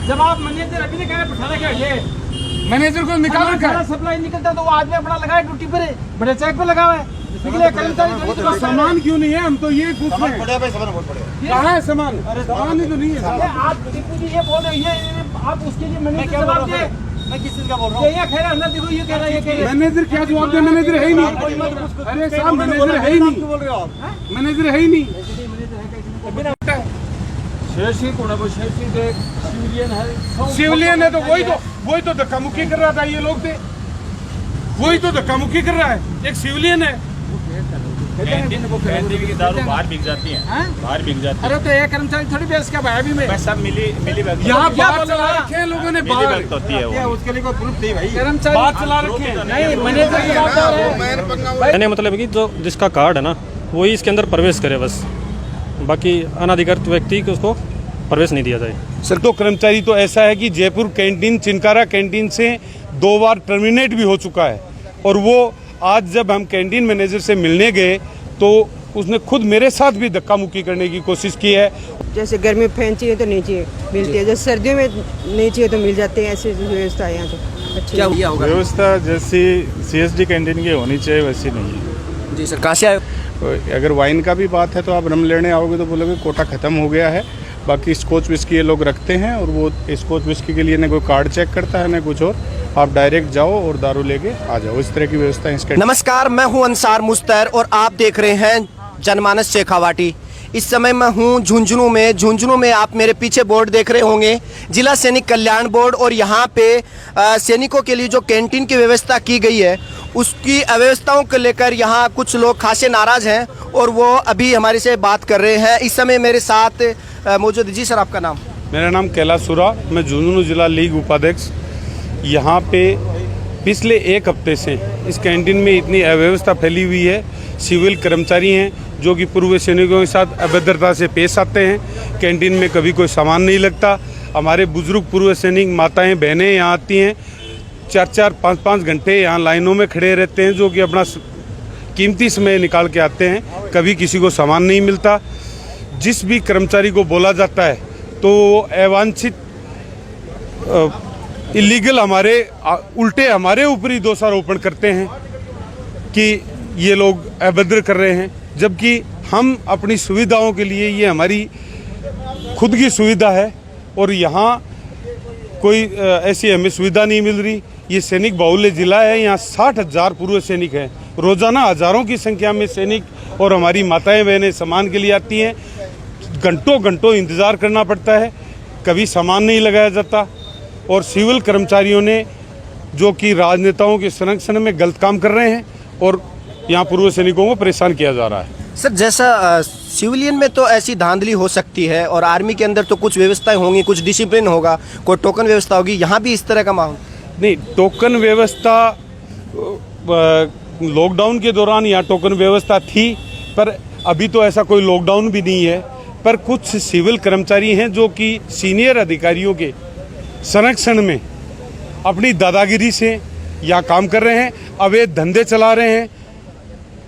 जब आप मैनेजर अभी नहीं कह रहे बैठाना क्या ये मैनेजर को निकाल रखा है। सप्लाई निकलता है तो वो आदमी अपना लगाए ड्यूटी पे बड़े चेक पे लगा हुआ है। निकले कर्मचारी तो सामान क्यों नहीं है? हम तो ये पूछ रहे हैं कहाँ है सामान? सामान ही तो नहीं है। आप टीपू जी ये बोल रहे हैं, आप उसके लिए मैनेजर जवाब दे। मैं किस चीज का बोल रहा हूँ? ये कह रहा है अंदर देखो, ये कह रहा है, ये कह रहा है। मैनेजर क्या जवाब दे? मैनेजर है ही नहीं। अरे साहब मैनेजर है ही नहीं। बोल रहे हो आप? मैनेजर है ही नहीं। सिविलियन है तो वही तो धक्का मुक्की कर रहा था। ये लोग थे वही तो धक्का मुक्की कर रहा है। एक सिविलियन है। कैंटीन की दारू बाहर बिक जाती है, बाहर बिक जाती है। अरे तो एक कर्मचारी थोड़ी बेच क्या भाई? अभी में सब मिली भगत यहाँ बात चला रखे हैं लोगों ने। बात होती है वो। उसके लिए कोई प्रूफ नहीं भाई। कर्मचारी बात चला रखे हैं। नहीं, मैनेजर जवाबदार है। कहने मतलब कि जो जिसका कार्ड है ना वही इसके अंदर प्रवेश करे बस, बाकी अनाधिकृत व्यक्ति को उसको प्रवेश नहीं दिया जाए। सर तो कर्मचारी तो ऐसा है कि जयपुर कैंटीन चिनकारा कैंटीन से 2 बार टर्मिनेट भी हो चुका है। और वो आज जब हम कैंटीन मैनेजर से मिलने गए तो उसने खुद मेरे साथ भी धक्का मुक्की करने की कोशिश की है। जैसे गर्मी में फैन चाहिए तो नहीं चाहिए, मिलती है। जैसे सर्दियों में नहीं चाहिए तो मिल जाते हैं। ऐसी व्यवस्था है यहाँ तो अच्छी। क्या हुआ होगा? व्यवस्था जैसी CSD कैंटीन की होनी चाहिए वैसी नहीं है। जी सर, कहाँ से आए? अगर वाइन का भी बात है तो आप रम लेने आओगे तो बोलोगे कोटा ख़त्म हो गया है। बाकी स्कॉच विस्की ये लोग रखते हैं और वो स्कॉच विस्की के लिए न कोई कार्ड चेक करता है न कुछ और। आप डायरेक्ट जाओ और दारू लेके आ जाओ, इस तरह की व्यवस्था है इसके। नमस्कार, मैं हूं अंसार मुस्तैर और आप देख रहे हैं जनमानस शेखावाटी। इस समय मैं हूं झुंझुनू में आप मेरे पीछे बोर्ड देख रहे होंगे, जिला सैनिक कल्याण बोर्ड। और यहाँ पे सैनिकों के लिए जो कैंटीन की व्यवस्था की गई है उसकी अव्यवस्थाओं को लेकर यहाँ कुछ लोग खासे नाराज हैं और वो अभी हमारे से बात कर रहे हैं। इस समय मेरे साथ मौजूद। जी सर, आपका नाम? मेरा नाम कैलाश सुरा, मैं झुंझुनू जिला लीग उपाध्यक्ष। यहाँ पे पिछले 1 हफ्ते से इस कैंटीन में इतनी अव्यवस्था फैली हुई है। सिविल कर्मचारी हैं जो कि पूर्व सैनिकों के साथ अभद्रता से पेश आते हैं। कैंटीन में कभी कोई सामान नहीं लगता। हमारे बुजुर्ग पूर्व सैनिक माताएं बहनें यहाँ आती हैं, 4-4, 5-5 घंटे यहाँ लाइनों में खड़े रहते हैं, जो कि अपना कीमती समय निकाल के आते हैं। कभी किसी को सामान नहीं मिलता। जिस भी कर्मचारी को बोला जाता है तो अवांछित इलीगल उल्टे हमारे ऊपर ही दोषारोपण करते हैं कि ये लोग अभद्र कर रहे हैं, जबकि हम अपनी सुविधाओं के लिए, ये हमारी खुद की सुविधा है और यहाँ कोई ऐसी हमें सुविधा नहीं मिल रही। ये सैनिक बाहुल्य जिला है, यहाँ 60,000 पूर्व सैनिक हैं। रोज़ाना हज़ारों की संख्या में सैनिक और हमारी माताएं बहनें सामान के लिए आती हैं। घंटों इंतज़ार करना पड़ता है, कभी सामान नहीं लगाया जाता। और सिविल कर्मचारियों ने जो कि राजनेताओं के संरक्षण में गलत काम कर रहे हैं और यहाँ पूर्व सैनिकों को परेशान किया जा रहा है। सर, जैसा सिविलियन में तो ऐसी धांधली हो सकती है और आर्मी के अंदर तो कुछ व्यवस्थाएं होंगी, कुछ डिसिप्लिन होगा, कोई टोकन व्यवस्था होगी। यहाँ भी इस तरह का माहौल नहीं। टोकन व्यवस्था लॉकडाउन के दौरान यहाँ टोकन व्यवस्था थी, पर अभी तो ऐसा कोई लॉकडाउन भी नहीं है। पर कुछ सिविल कर्मचारी हैं जो कि सीनियर अधिकारियों के संरक्षण में अपनी दादागिरी से यहाँ काम कर रहे हैं, अवैध धंधे चला रहे हैं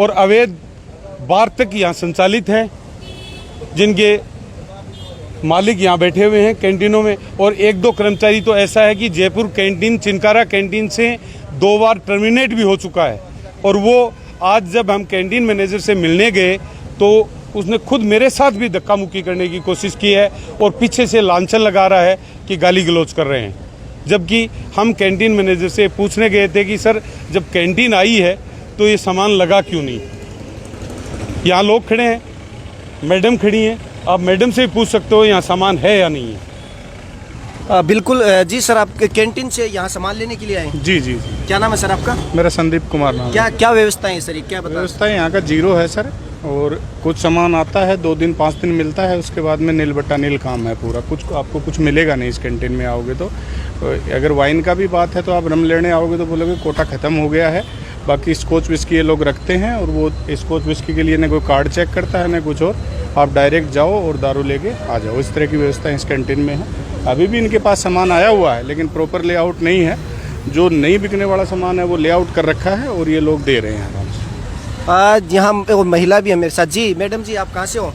और अवैध वार्तक यहाँ संचालित हैं, जिनके मालिक यहाँ बैठे हुए हैं कैंटीनों में। और 1-2 कर्मचारी तो ऐसा है कि जयपुर कैंटीन चिनकारा कैंटीन से 2 बार टर्मिनेट भी हो चुका है। और वो आज जब हम कैंटीन मैनेजर से मिलने गए तो उसने खुद मेरे साथ भी धक्का मुक्की करने की कोशिश की है और पीछे से लांछन लगा रहा है कि गाली गलौज कर रहे हैं। जबकि हम कैंटीन मैनेजर से पूछने गए थे कि सर, जब कैंटीन आई है तो ये सामान लगा क्यों नहीं? यहाँ लोग खड़े हैं, मैडम खड़ी हैं, आप मैडम से पूछ सकते हो यहाँ सामान है या नहीं है। बिल्कुल। जी सर, आप कैंटीन से यहाँ सामान लेने के लिए आए? जी। क्या नाम है सर आपका? मेरा संदीप कुमार नाम। क्या व्यवस्था है सर? क्या बता? व्यवस्था यहाँ का 0 है सर। और कुछ सामान आता है 2 दिन 5 दिन मिलता है, उसके बाद में नील बट्टा नील काम है पूरा। आपको कुछ मिलेगा नहीं इस कैंटीन में आओगे तो। अगर वाइन का भी बात है तो आप रम लेने आओगे तो बोलोगे कोटा ख़त्म हो गया है। बाकी स्कॉच विस्की ये लोग रखते हैं और वो स्कॉच विस्की के लिए न कोई कार्ड चेक करता है न कुछ और। आप डायरेक्ट जाओ और दारू लेके आ जाओ, इस तरह की व्यवस्था इस कैंटीन में है। अभी भी इनके पास सामान आया हुआ है लेकिन प्रॉपर लेआउट नहीं है। जो नहीं बिकने वाला सामान है वो लेआउट कर रखा है और ये लोग दे रहे हैं आराम से। यहाँ महिला भी है मेरे साथ। जी मैडम जी, आप कहाँ से हो?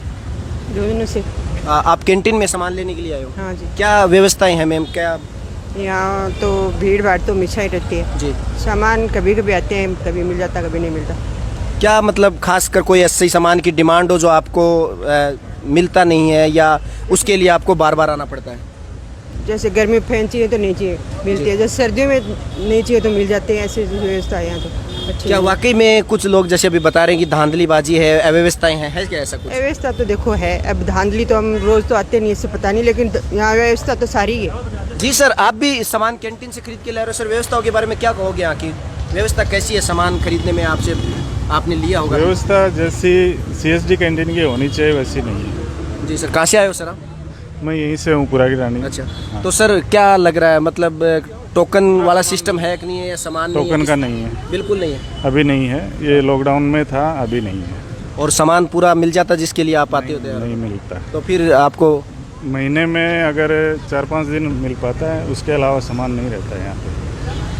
झुंझुनू से। आप कैंटीन में सामान लेने के लिए आए हो? हाँ जी। क्या व्यवस्थाएं हैं मैम, क्या? यहाँ तो भीड़ भाड़ तो हमेशा ही रहती है जी। सामान कभी कभी आते हैं, कभी मिल जाता कभी नहीं मिलता। क्या मतलब खासकर कोई ऐसे सामान की डिमांड हो जो आपको मिलता नहीं है, या उसके लिए आपको बार बार आना पड़ता है? जैसे गर्मी में फैन चाहिए तो नहीं चाहिए, मिलती है। जैसे सर्दियों में नहीं चाहिए तो मिल जाते हैं, ऐसी व्यवस्था है यहाँ तो अच्छी। क्या वाकई में कुछ लोग जैसे अभी बता रहे हैं कि धांधलीबाजी है, अव्यवस्थाएं हैं, है क्या ऐसा कुछ? व्यवस्था तो देखो है, अब धांधली तो हम रोज़ तो आते नहीं, इससे पता नहीं, लेकिन यहाँ व्यवस्था तो सारी है। जी सर, आप भी सामान कैंटीन से खरीद के ला रहे हो सर, व्यवस्थाओं के बारे में क्या कहोगे? यहाँ की व्यवस्था कैसी है सामान खरीदने में? आपने लिया होगा। व्यवस्था जैसी CSD कैंटीन की होनी चाहिए वैसी नहीं है। जी सर, कहाँ से आए हो सर आप? मैं यहीं से हूँ, पुरानी रानी। अच्छा, तो सर क्या लग रहा है, मतलब टोकन वाला सिस्टम है कि नहीं है, या सामान नहीं है? टोकन का नहीं है, बिल्कुल नहीं है अभी नहीं है। ये लॉकडाउन में था, अभी नहीं है। और सामान पूरा मिल जाता जिसके लिए आप आते होते नहीं मिलता। तो फिर आपको महीने में अगर 4-5 दिन मिल पाता है, उसके अलावा सामान नहीं रहता है यहाँ पे।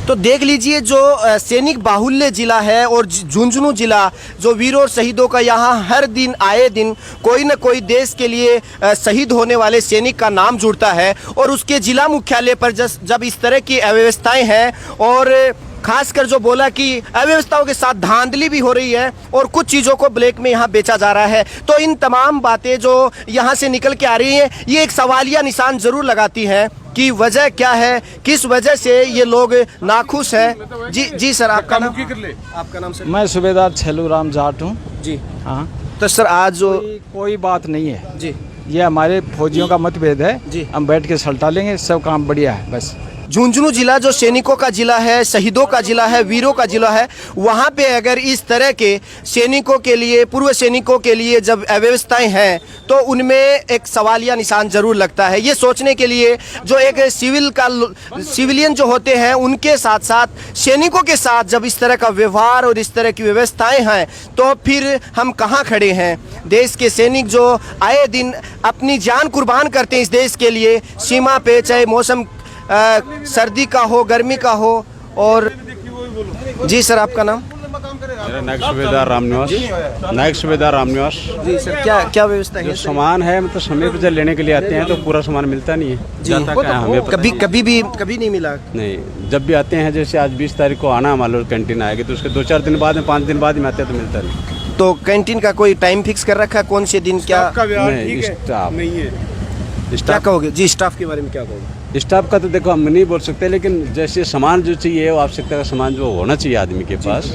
तो देख लीजिए, जो सैनिक बाहुल्य जिला है और झुंझुनू जिला, जो वीरों और शहीदों का, यहाँ हर दिन आए दिन कोई न कोई देश के लिए शहीद होने वाले सैनिक का नाम जुड़ता है। और उसके जिला मुख्यालय पर जब इस तरह की अव्यवस्थाएं हैं, और खासकर जो बोला कि अव्यवस्थाओं के साथ धांधली भी हो रही है और कुछ चीज़ों को ब्लैक में यहाँ बेचा जा रहा है, तो इन तमाम बातें जो यहाँ से निकल के आ रही हैं, ये एक सवालिया निशान ज़रूर लगाती है कि वजह क्या है, किस वजह से ये लोग नाखुश हैं। जी सर, आपका नाम सर? मैं सूबेदार छेलू राम जाट हूँ जी। हाँ। तो सर आज जो कोई बात नहीं है जी, ये हमारे फौजियों का मतभेद है जी। हम बैठ के सलटा लेंगे, सब काम बढ़िया है। बस झुंझुनू जिला जो सैनिकों का जिला है, शहीदों का जिला है, वीरों का जिला है, वहाँ पे अगर इस तरह के सैनिकों के लिए, पूर्व सैनिकों के लिए जब अव्यवस्थाएं हैं, तो उनमें एक सवालिया निशान जरूर लगता है। ये सोचने के लिए जो एक सिविलियन जो होते हैं, उनके साथ साथ सैनिकों के साथ जब इस तरह का व्यवहार और इस तरह की व्यवस्थाएं हैं, तो फिर हम कहाँ खड़े हैं? देश के सैनिक जो आए दिन अपनी जान कुर्बान करते हैं इस देश के लिए, सीमा पे, चाहे मौसम सर्दी का हो, गर्मी का हो। और जी सर, आपका नाम? मेरा नायक सूबेदार रामनिवास। नायक सूबेदार रामनिवास। जी सर, क्या व्यवस्था है? जो सामान है, मतलब समय पर जब लेने के लिए आते हैं तो पूरा सामान मिलता नहीं है। जी, हमें कभी नहीं मिला? नहीं, जब भी आते हैं, जैसे आज 20 तारीख को आना, मान लो कैंटीन आएगी, तो उसके 2-4 दिन बाद में, 5 दिन बाद में आते हैं तो मिलता नहीं। तो कैंटीन का कोई टाइम फिक्स कर रखा है, कौन से दिन? क्या नहीं, स्टाफ नहीं है। क्या कहोगे जी, स्टाफ के बारे में क्या कहोगे? स्टाफ का तो देखो हम नहीं बोल सकते, लेकिन जैसे सामान जो चाहिए, वो आवश्यकता का सामान जो होना चाहिए आदमी के पास,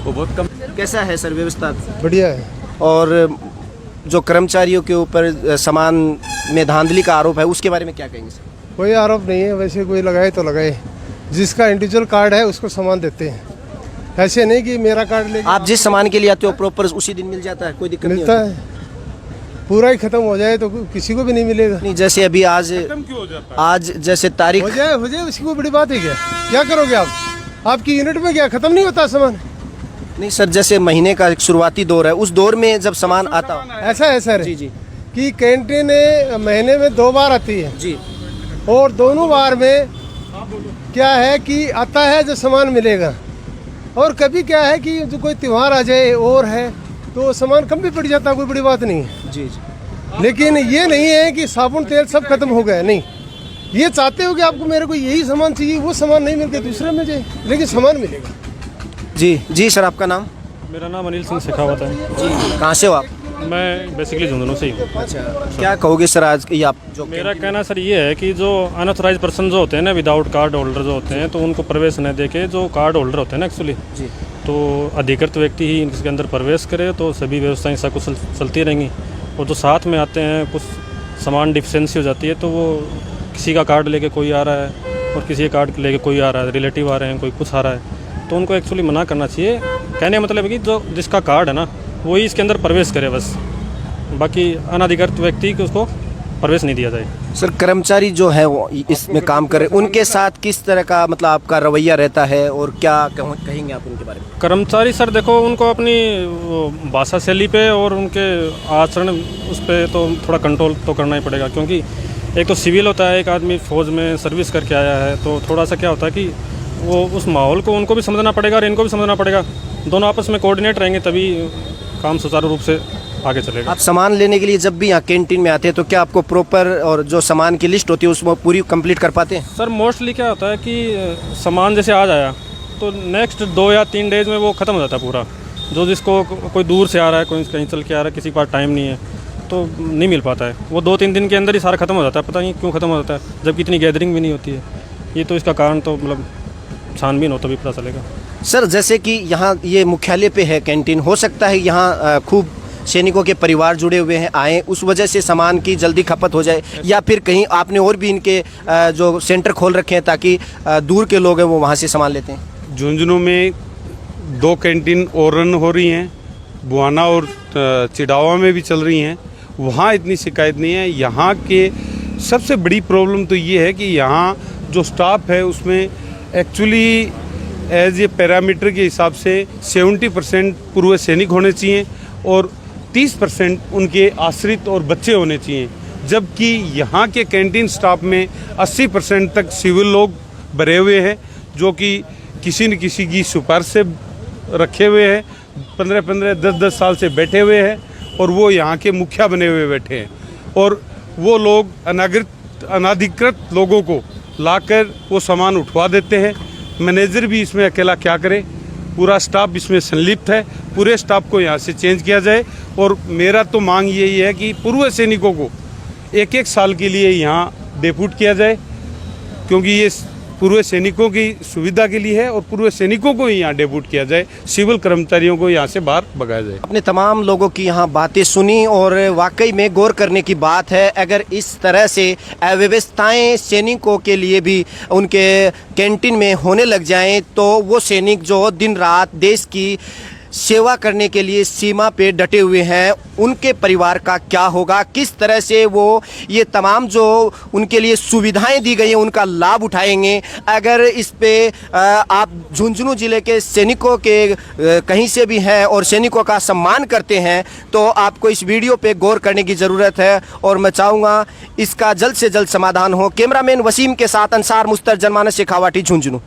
वो बहुत कम। कैसा है सर व्यवस्था? बढ़िया है। और जो कर्मचारियों के ऊपर सामान में धांधली का आरोप है, उसके बारे में क्या कहेंगे सर? कोई आरोप नहीं है, वैसे कोई लगाए तो लगाए, जिसका इंडिविजुअल कार्ड है उसको सामान देते हैं, ऐसे नहीं कि मेरा कार्ड ले। आप जिस सामान के लिए आते हो प्रॉपर उसी दिन मिल जाता है, कोई दिक्कत नहीं मिलता है? पूरा ही खत्म हो जाए तो किसी को भी नहीं मिलेगा। नहीं, जैसे अभी आज जैसे तारीख हो जाए उसकी कोई बड़ी बात है क्या करोगे आप? आपकी यूनिट में क्या खत्म नहीं होता सामान? नहीं सर, जैसे महीने का एक शुरुआती दौर है, उस दौर में जब सामान आता ऐसा है सर जी कि कैंटीन महीने में 2 बार आती है जी, और दोनों बार में क्या है कि आता है जो सामान मिलेगा, और कभी क्या है कि जो कोई त्यौहार आ जाए और है तो सामान कम भी पड़ जाता है, कोई बड़ी बात नहीं है जी। लेकिन ये नहीं है कि साबुन तेल सब खत्म हो गया, नहीं। ये चाहते हो कि आपको मेरे को यही सामान चाहिए, वो सामान नहीं मिलते दूसरे में जाए, लेकिन सामान मिलेगा। जी सर, आपका नाम? मेरा नाम अनिल सिंह शेखावत है जी। कहाँ से हो आप? मैं बेसिकली झुंझुनू से ही हूँ। अच्छा, क्या कहोगे सर आज ये आप जो? मेरा कहना सर ये है कि जो अनऑथराइज पर्सन जो होते हैं ना, विदाउट कार्ड होल्डर जो होते हैं, तो उनको प्रवेश न देके जो कार्ड होल्डर होते हैं ना एक्चुअली, तो अधिकृत व्यक्ति ही इसके अंदर प्रवेश करे, तो सभी व्यवस्थाएं सकुशल चलती रहेंगी। और जो साथ में आते हैं, कुछ सामान डिफिशेंसी हो जाती है, तो वो किसी का कार्ड लेके कोई आ रहा है और किसी का कार्ड लेके कोई आ रहा है, रिलेटिव आ रहे हैं, कोई कुछ आ रहा है, तो उनको एक्चुअली मना करना चाहिए। कहने का मतलब है कि जो जिसका कार्ड है ना, वही इसके अंदर प्रवेश करे बस, बाकी अनधिकृत व्यक्ति को उसको प्रवेश नहीं दिया जाए। सर, कर्मचारी जो है वो इसमें काम कर रहे हैं, उनके साथ किस तरह का मतलब आपका रवैया रहता है, और क्या कहेंगे आप उनके बारे में? कर्मचारी सर देखो, उनको अपनी भाषा शैली पे और उनके आचरण उस पर तो थोड़ा कंट्रोल तो करना ही पड़ेगा, क्योंकि एक तो सिविल होता है, एक आदमी फौज में सर्विस करके आया है, तो थोड़ा सा क्या होता है कि वो उस माहौल को उनको भी समझना पड़ेगा और इनको भी समझना पड़ेगा। दोनों आपस में कोऑर्डिनेट रहेंगे तभी काम सुचारू रूप से आगे चलेगा। आप सामान लेने के लिए जब भी यहाँ कैंटीन में आते हैं तो क्या आपको प्रॉपर और जो सामान की लिस्ट होती है उसमें पूरी कंप्लीट कर पाते हैं? सर मोस्टली क्या होता है कि सामान जैसे आज आया तो नेक्स्ट 2 या 3 डेज में वो ख़त्म हो जाता है पूरा। जो जिसको कोई दूर से आ रहा है, कोई कहीं चल के आ रहा है, किसी के पास टाइम नहीं है तो नहीं मिल पाता है। वो 2-3 दिन के अंदर ही सारा ख़त्म हो जाता है, पता नहीं क्यों ख़त्म हो जाता है, जबकि इतनी गैदरिंग भी नहीं होती है। ये तो इसका कारण तो मतलब छानबीन हो तभी पता चलेगा। सर जैसे कि यहाँ ये मुख्यालय पे है कैंटीन, हो सकता है यहाँ खूब सैनिकों के परिवार जुड़े हुए हैं, आए, उस वजह से सामान की जल्दी खपत हो जाए, या फिर कहीं आपने और भी इनके जो सेंटर खोल रखे हैं ताकि दूर के लोग हैं वो वहाँ से सामान लेते हैं? झुंझुनू में 2 कैंटीन और रन हो रही हैं, बुआना और चिड़ावा में भी चल रही हैं, वहाँ इतनी शिकायत नहीं है। यहाँ के सबसे बड़ी प्रॉब्लम तो ये है कि यहाँ जो स्टाफ है उसमें एक्चुअली एज ए पैरामीटर के हिसाब से 70% पूर्व सैनिक होने चाहिए और 30% उनके आश्रित और बच्चे होने चाहिए, जबकि यहाँ के कैंटीन स्टाफ में 80% तक सिविल लोग भरे हुए हैं जो कि किसी न किसी की सिफारिश से रखे हुए हैं, 15-15, 10-10 साल से बैठे हुए हैं और वो यहाँ के मुखिया बने हुए बैठे हैं। और वो लोग अनाधिकृत लोगों को लाकर वो सामान उठवा देते हैं। मैनेजर भी इसमें अकेला क्या करे, पूरा स्टाफ इसमें संलिप्त है। पूरे स्टाफ को यहाँ से चेंज किया जाए और मेरा तो मांग यही है कि पूर्व सैनिकों को 1-1 साल के लिए यहाँ डेप्यूट किया जाए, क्योंकि ये पूर्व सैनिकों की सुविधा के लिए है और पूर्व सैनिकों को ही यहाँ डेप्यूट किया जाए, सिविल कर्मचारियों को यहाँ से बाहर भगाया जाए। अपने तमाम लोगों की यहाँ बातें सुनी और वाकई में गौर करने की बात है। अगर इस तरह से अव्यवस्थाएं सैनिकों के लिए भी उनके कैंटीन में होने लग जाएं तो वो सैनिक जो दिन रात देश की सेवा करने के लिए सीमा पे डटे हुए हैं, उनके परिवार का क्या होगा, किस तरह से वो ये तमाम जो उनके लिए सुविधाएं दी गई हैं उनका लाभ उठाएंगे। अगर इस पे आप झुंझुनू ज़िले के सैनिकों के कहीं से भी हैं और सैनिकों का सम्मान करते हैं तो आपको इस वीडियो पे गौर करने की ज़रूरत है और मैं चाहूँगा इसका जल्द से जल्द समाधान हो। कैमरामैन वसीम के साथ अंसार मुस्तर, जनमानस शेखावाटी, झुंझुनू।